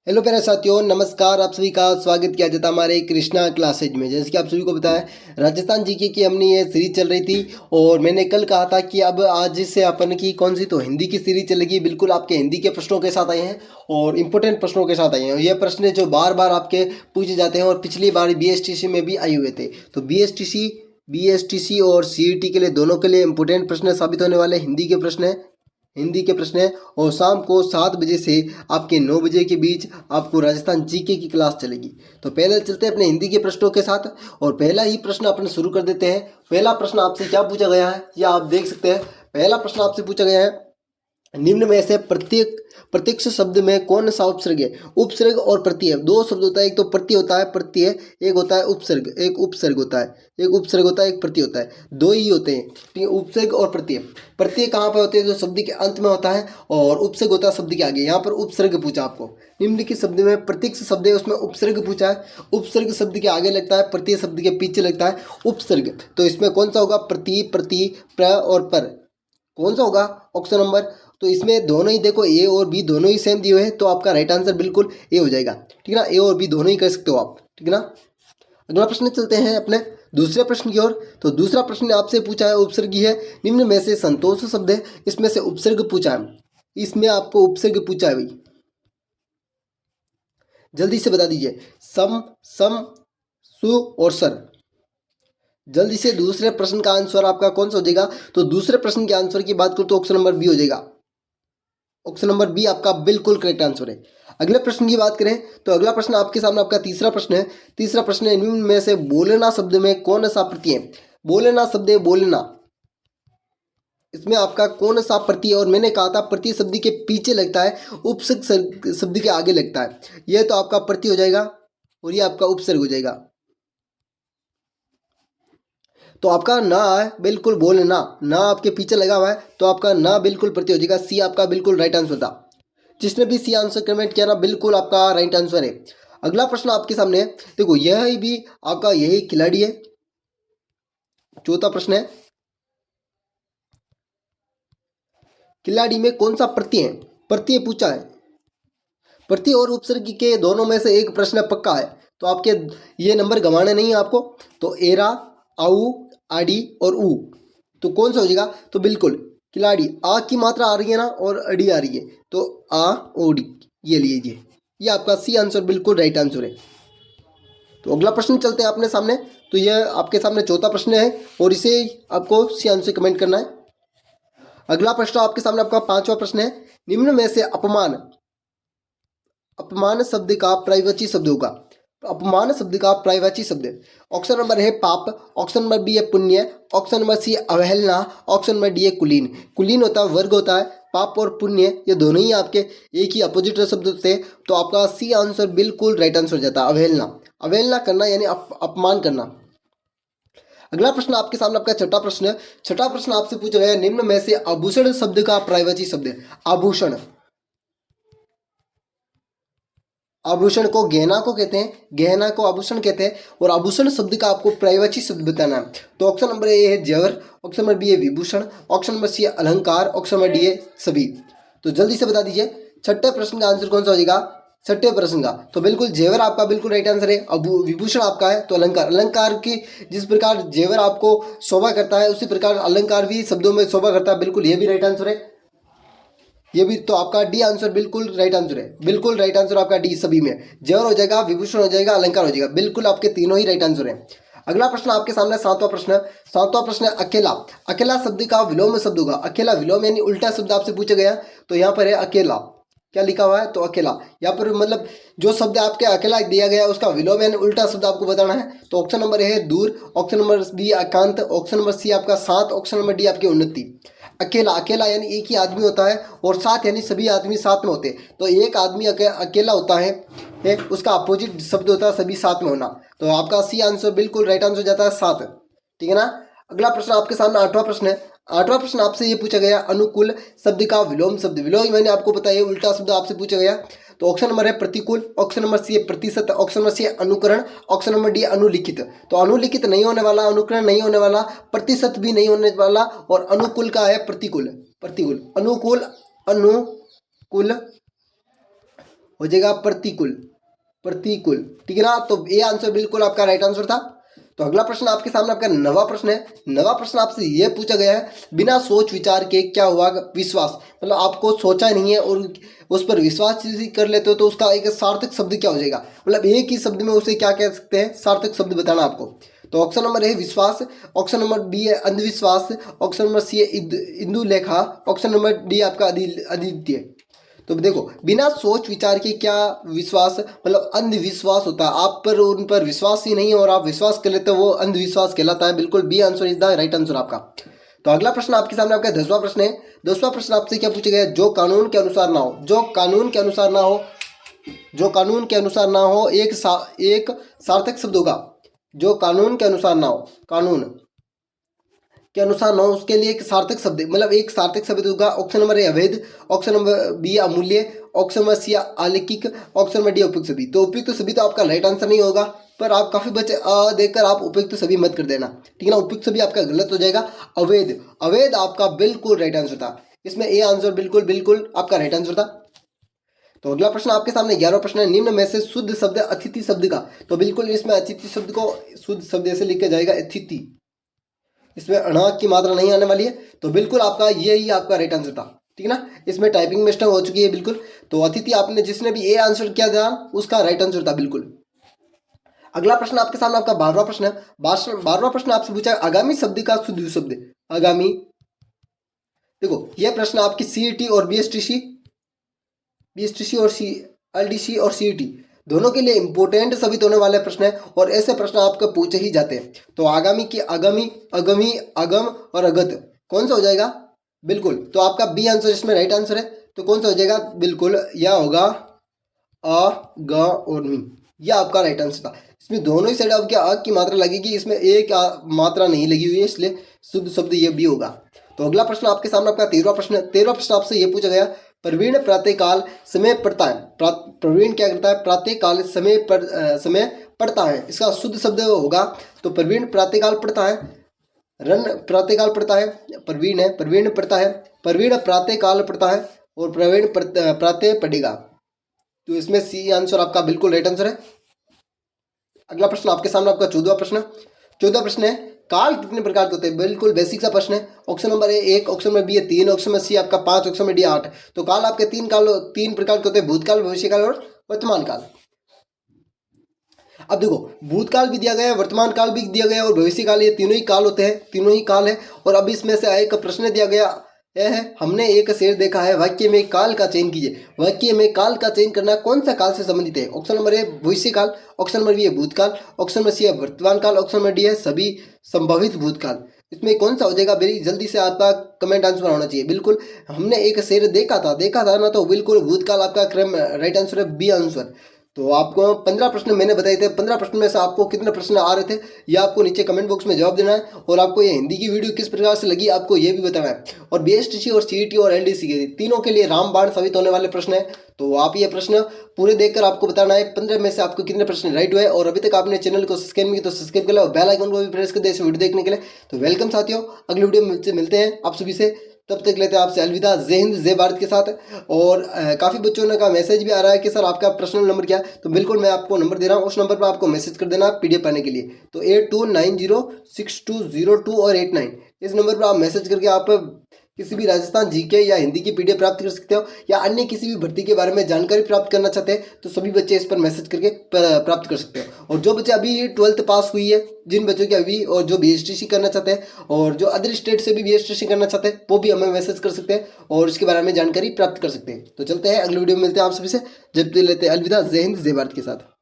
Hello प्यारे साथियों, नमस्कार। आप सभी का स्वागत किया जाता है हमारे कृष्णा क्लासेज में। जैसे कि आप सभी को पता है, राजस्थान जीके की अपनी ये सीरीज चल रही थी और मैंने कल कहा था कि अब आज से अपन की कौन सी तो हिंदी की सीरीज चलेगी। बिल्कुल आपके हिंदी के प्रश्नों के साथ आए हैं और इम्पोर्टेंट प्रश्नों के साथ आए हैं। ये प्रश्न जो बार बार आपके पूछे जाते हैं और पिछली बार बीएसटीसी में भी आए हुए थे। तो बीएसटीसी और सीईटी के लिए, दोनों के लिए इम्पोर्टेंट प्रश्न साबित होने वाले हिंदी के प्रश्न है। और शाम को 7 बजे से आपके 9 बजे के बीच आपको राजस्थान जीके की क्लास चलेगी। तो पहले चलते हैं अपने हिंदी के प्रश्नों के साथ और पहला ही प्रश्न अपन शुरू कर देते हैं। पहला प्रश्न आपसे क्या पूछा गया है, या आप देख सकते हैं। पहला प्रश्न आपसे पूछा गया है, निम्न में से प्रत्यक्ष शब्द में कौन सा उपसर्ग है। उपसर्ग और प्रत्यय दो शब्द होता है, एक तो प्रत्यय होता है प्रत्यय, एक होता है उपसर्ग। एक उपसर्ग होता है, एक प्रत्यय होता है, दो ही होते हैं। ठीक है, उपसर्ग और प्रत्यय। प्रत्यय कहाँ पर होते हैं, जो शब्द के अंत में होता है, और उपसर्ग होता है शब्द के आगे। यहाँ पर उपसर्ग पूछा आपको। निम्नलिखित शब्द में प्रत्यक्ष शब्द है, उसमें उपसर्ग पूछा है। उपसर्ग शब्द के आगे लगता है, प्रत्यय शब्द के पीछे लगता है उपसर्ग। तो इसमें कौन सा होगा, प्रति, प्र और पर, कौन सा होगा ऑप्शन नंबर। तो इसमें दोनों ही देखो, ए और बी दोनों ही सेम दिए हुए हैं, तो आपका राइट आंसर बिल्कुल ए हो जाएगा। ठीक है ना, ए और बी दोनों ही कर सकते हो आप। ठीक है ना। अगला प्रश्न चलते हैं अपने दूसरे प्रश्न की ओर। तो दूसरा प्रश्न आपसे पूछा है, उपसर्गी है। निम्न में से संतोष शब्द है, इसमें से उपसर्ग पूछा है। इसमें आपको उपसर्ग पूछा है भाई, जल्दी से बता दीजिए। सम, सु और सर। जल्दी से दूसरे प्रश्न का आंसर आपका कौन सा हो जाएगा। तो दूसरे प्रश्न के आंसर की बात करूं तो ऑप्शन नंबर बी हो जाएगा। ऑप्शन नंबर बी आपका बिल्कुल करेक्ट आंसर है। अगले प्रश्न की बात करें तो अगला प्रश्न आपके सामने आपका तीसरा प्रश्न है। तीसरा प्रश्न है, निम्न में से बोलना शब्द में कौन सा प्रत्यय है। बोलना शब्द है, बोलना, इसमें आपका कौन सा प्रत्यय। और मैंने कहा था प्रत्यय शब्द के पीछे लगता है, उपसर्ग शब्द के आगे लगता है। यह तो आपका प्रत्यय हो जाएगा और ये आपका उपसर्ग हो जाएगा। तो आपका ना है बिल्कुल बोलना, ना आपके पीछे लगा हुआ है, तो आपका ना बिल्कुल प्रत्यय हो जाएगा। सी आपका बिल्कुल राइट आंसर था। जिसने भी सी आंसर कमेंट किया ना, बिल्कुल आपका राइट आंसर है। अगला प्रश्न आपके सामने है, देखो यह भी आपका यही खिलाड़ी है। चौथा प्रश्न है, खिलाड़ी में कौन सा प्रत्यय है। प्रत्यय पूछा है, प्रत्यय और उपसर्ग के दोनों में से एक प्रश्न पक्का है। तो आपके ये नंबर गंवाने नहीं है आपको। तो एरा, आऊ, आड़ी और ऊ, तो कौन सा हो जाएगा। तो बिल्कुल खिलाड़ी, आ की मात्रा आ रही है ना और अड़ी आ रही है, तो आ ओडी, ये लीजिए, ये आपका सी आंसर बिल्कुल राइट आंसर है। तो अगला प्रश्न चलते हैं अपने सामने। तो यह आपके सामने चौथा प्रश्न है और इसे आपको सी आंसर कमेंट करना है। अगला प्रश्न आपके सामने आपका पांचवा प्रश्न है, निम्न में से अपमान, अपमान शब्द का पर्यायवाची शब्द होगा। अपमान शब्द का पर्यायवाची शब्द, ऑप्शन नंबर है पाप, ऑप्शन नंबर बी है पुण्य, ऑप्शन नंबर सी अवहेलना, ऑप्शन नंबर डी है कुलीन। कुलीन होता है, वर्ग होता है। पाप और पुण्य ये दोनों ही आपके एक ही अपोजिट शब्द होते हैं। तो आपका सी आंसर बिल्कुल राइट आंसर हो जाता है, अवहेलना। अवहेलना करना यानी अपमान करना। अगला प्रश्न आपके सामने आपका छठा प्रश्न है। छठा प्रश्न आपसे पूछा गया है, निम्न में से आभूषण शब्द का पर्यायवाची शब्द है। आभूषण, आभूषण को गहना को कहते हैं, गहना को आभूषण कहते हैं। और आभूषण शब्द का आपको पर्यायवाची शब्द बताना है। तो ऑप्शन नंबर ए है जेवर, ऑप्शन नंबर बी है विभूषण, ऑप्शन नंबर सी है अलंकार, ऑप्शन नंबर डी है सभी। तो जल्दी से बता दीजिए छठे प्रश्न का आंसर कौन सा हो जाएगा। छठे प्रश्न का तो बिल्कुल जेवर आपका बिल्कुल राइट आंसर है। अब विभूषण आपका है तो अलंकार, अलंकार की जिस प्रकार जेवर आपको शोभा करता है, उसी प्रकार अलंकार भी शब्दों में शोभा करता है। बिल्कुल ये भी राइट आंसर है। ये भी तो आपका डी आंसर बिल्कुल राइट आंसर है। बिल्कुल राइट आंसर आपका डी, सभी में जेवर हो जाएगा, विभूषण हो जाएगा, अलंकार हो जाएगा। बिल्कुल आपके तीनों ही राइट आंसर है। अगला प्रश्न आपके सामने सातवां प्रश्न। सातवां प्रश्न है अकेला। अकेला शब्द का विलोम शब्द होगा। अकेला विलोम यानी उल्टा शब्द आपसे पूछा गया। तो यहाँ पर है अकेला, क्या लिखा हुआ है तो अकेला। यहाँ पर मतलब जो शब्द आपके अकेला दिया गया है उसका विलोम यानी उल्टा शब्द आपको बताना है। तो ऑप्शन नंबर है दूर, ऑप्शन नंबर बी एकांत, ऑप्शन नंबर सी आपका साथ, ऑप्शन नंबर डी आपकी उन्नति। अकेला, अकेला यानी एक ही आदमी होता है, और साथ यानी सभी आदमी साथ में होते हैं। तो एक आदमी अकेला होता है, उसका अपोजिट शब्द होता है सभी साथ में होना। तो आपका सी आंसर बिल्कुल राइट आंसर हो जाता है साथ। ठीक है ना। अगला प्रश्न आपके सामने आठवां प्रश्न है। आठवां प्रश्न आपसे ये पूछा गया, अनुकूल शब्द का विलोम शब्द। विलोम मैंने आपको बताया उल्टा शब्द आपसे पूछा गया। तो ऑप्शन नंबर है प्रतिकूल, ऑप्शन नंबर सी है प्रतिशत, ऑप्शन नंबर सी है अनुकरण, ऑप्शन नंबर डी अनुलिखित। तो अनुलिखित नहीं होने वाला, अनुकरण नहीं होने वाला, प्रतिशत भी नहीं होने वाला, और अनुकूल का है प्रतिकूल। प्रतिकूल, अनुकूल, अनुकूल, हो जाएगा प्रतिकूल, प्रतिकूल, ठीक है ना। तो ये आंसर बिल्कुल आपका राइट आंसर था। तो अगला प्रश्न आपके सामने आपका नवा प्रश्न है। नवा प्रश्न आपसे ये पूछा गया है, बिना सोच विचार के क्या हुआ विश्वास, मतलब आपको सोचा नहीं है और उस पर विश्वास यदि कर लेते हो तो उसका एक सार्थक शब्द क्या हो जाएगा, मतलब एक ही शब्द में उसे क्या कह सकते हैं, सार्थक शब्द बताना आपको। तो ऑप्शन नंबर ए विश्वास, ऑप्शन नंबर बी है अंधविश्वास, ऑप्शन नंबर सी है इंदु लेखा, ऑप्शन नंबर डी आपका अद्वितीय। तो देखो, बिना सोच विचार के क्या विश्वास, मतलब अंधविश्वास होता है, आप पर उन पर विश्वास ही नहीं है और आप विश्वास कर लेते हो, वो अंधविश्वास कहलाता है। बिल्कुल B answer is the right answer आपका। तो अगला प्रश्न आपके सामने आपका 10वां प्रश्न है। 10वां प्रश्न आपसे क्या पूछा गया है, जो कानून के अनुसार ना हो, जो कानून के अनुसार ना हो, जो कानून के अनुसार ना हो एक सार्थक शब्द होगा, जो कानून के अनुसार ना हो, कानून के अनुसार ना हो उसके लिए एक सार्थक शब्द, मतलब एक सार्थक शब्द होगा। ऑप्शन नंबर ए अवैध, ऑप्शन नंबर बी अमूल्य, ऑप्शन नंबर सी अलौकिक, ऑप्शन नंबर डी उपयुक्त सभी। तो उपयुक्त सभी तो आपका राइट आंसर नहीं होगा, पर आप काफी बच्चे देखकर आप उपयुक्त सभी मत कर देना, ठीक है ना। उपयुक्त सभी आपका गलत हो जाएगा, अवैध, अवैध आपका बिल्कुल राइट आंसर था। इसमें ए आंसर बिल्कुल बिल्कुल आपका राइट आंसर था। तो अगला प्रश्न आपके सामने 11वां प्रश्न है, निम्न में से शुद्ध शब्द अतिथि शब्द का। तो बिल्कुल इसमें अतिथि शब्द को शुद्ध शब्द ऐसे लिखा जाएगा अतिथि, इसमें अणा की मात्रा नहीं आने वाली है। तो बिल्कुल आपका यही आपका राइट आंसर था, ठीक है ना। इसमें टाइपिंग मिस्टेक हो चुकी है बिल्कुल। तो अतिथि आपने जिसने भी ए आंसर किया था उसका राइट आंसर था बिल्कुल। अगला प्रश्न आपके सामने आपका 12वां प्रश्न है। 12वां प्रश्न आपसे पूछा है, आगामी शब्द का शुद्ध शब्द, आगामी। देखो यह प्रश्न आपकी सीईटी और बीएसटीसी और एलडीसी और सीईटी दोनों के लिए इंपॉर्टेंट साबित होने वाले प्रश्न है और ऐसे प्रश्न आपको पूछे ही जाते हैं। तो आगामी की आगामी, अगमी, अगम और अगत कौन सा हो जाएगा, बिल्कुल तो आपका बी आंसर इसमें राइट आंसर है। तो कौन सा हो जाएगा, बिल्कुल यह होगा अ, ग और मी, यह आपका राइट आंसर था। इसमें दोनों ही साइड आपकी अ की मात्रा लगेगी, इसमें एक मात्रा नहीं लगी हुई है, इसलिए शुद्ध शब्द ये भी होगा। तो अगला प्रश्न आपके सामने आपका 13वां प्रश्न। 13वां प्रश्न आपसे ये पूछा गया, प्रवीण प्रातःकाल समय पढ़ता है, प्रवीण क्या करता है, प्रातःकाल समय पढ़ता है, इसका शुद्ध शब्द होगा। तो प्रवीण प्रातःकाल पढ़ता है, रन प्रातःकाल पढ़ता है, प्रवीण है, प्रवीण पढ़ता है, प्रवीण प्रातःकाल पढ़ता है और प्रवीण प्रातः पढ़ेगा। तो इसमें सी आंसर आपका बिल्कुल राइट आंसर है। अगला प्रश्न आपके सामने आपका 14वां प्रश्न। 14वां प्रश्न है, काल कितने प्रकार के होते हैं, बिल्कुल बेसिक सा प्रश्न है। Option number A 1, option number B है 3, ऑप्शन नंबर सी आपका 5, ऑप्शन नंबर डी 8। तो काल आपके तीन प्रकार के होते हैं, भूतकाल, भविष्यकाल और वर्तमान काल। अब देखो, भूतकाल भी दिया गया है, वर्तमान काल भी दिया गया है और भविष्य काल, ये तीनों ही काल होते हैं, तीनों ही काल है। और अब इसमें से एक प्रश्न दिया गया यह है, हमने एक शेर देखा है, वाक्य में काल का चयन कीजिए। वाक्य में काल का चयन करना कौन सा काल से संबंधित है। ऑप्शन नंबर ए भविष्य काल, ऑप्शन नंबर बी है भूतकाल, ऑप्शन नंबर सी है वर्तमान काल, ऑप्शन नंबर डी है सभी संभावित भूतकाल। इसमें कौन सा हो जाएगा, मेरी जल्दी से आपका कमेंट आंसर होना चाहिए। बिल्कुल हमने एक शेर देखा था ना, तो बिल्कुल भूतकाल आपका क्रम राइट आंसर है, बी आंसर। तो आपको 15 प्रश्न मैंने बताए थे, 15 प्रश्न में से आपको कितने प्रश्न आ रहे थे ये आपको नीचे कमेंट बॉक्स में जवाब देना है। और आपको ये हिंदी की वीडियो किस प्रकार से लगी आपको ये भी बताना है। और बीएसटीसी और सीईटी और एलडीसी के तीनों के लिए रामबाण साबित होने वाले प्रश्न है। तो आप ये प्रश्न पूरे देखकर आपको बताना है 15 में से आपको कितने प्रश्न राइट हुए। और अभी तक आपने चैनल को सब्सक्राइब नहीं किया तो सब्सक्राइब कर लो और बेल आइकन को भी प्रेस कर दे इस वीडियो देखने के लिए। तो वेलकम साथियों, अगली वीडियो में मिलते हैं आप सभी से, तब तक लेते हैं आपसे अलविदा, जय हिंद जय भारत के साथ। और काफ़ी बच्चों ने का मैसेज भी आ रहा है कि सर आपका पर्सनल नंबर क्या है, तो बिल्कुल मैं आपको नंबर दे रहा हूँ, उस नंबर पर आपको मैसेज कर देना पीडीएफ पाने के लिए। तो 82906202 और 89 इस नंबर पर आप मैसेज करके आप किसी भी राजस्थान जीके या हिंदी की पीडीएफ प्राप्त कर सकते हो, या अन्य किसी भी भर्ती के बारे में जानकारी प्राप्त करना चाहते हैं तो सभी बच्चे इस पर मैसेज करके प्राप्त कर सकते हो। और जो बच्चे अभी 12th पास हुई है, जिन बच्चों की अभी, और जो बीएसटीसी करना चाहते हैं और जो अदर स्टेट से भी बीएसटीसी करना चाहते हैं वो भी हमें मैसेज कर सकते हैं और इसके बारे में जानकारी प्राप्त कर सकते हैं। तो चलते हैं अगली वीडियो में मिलते हैं आप सभी से, जब तक लेते हैं अलविदा, जय हिंद जय भारत के साथ।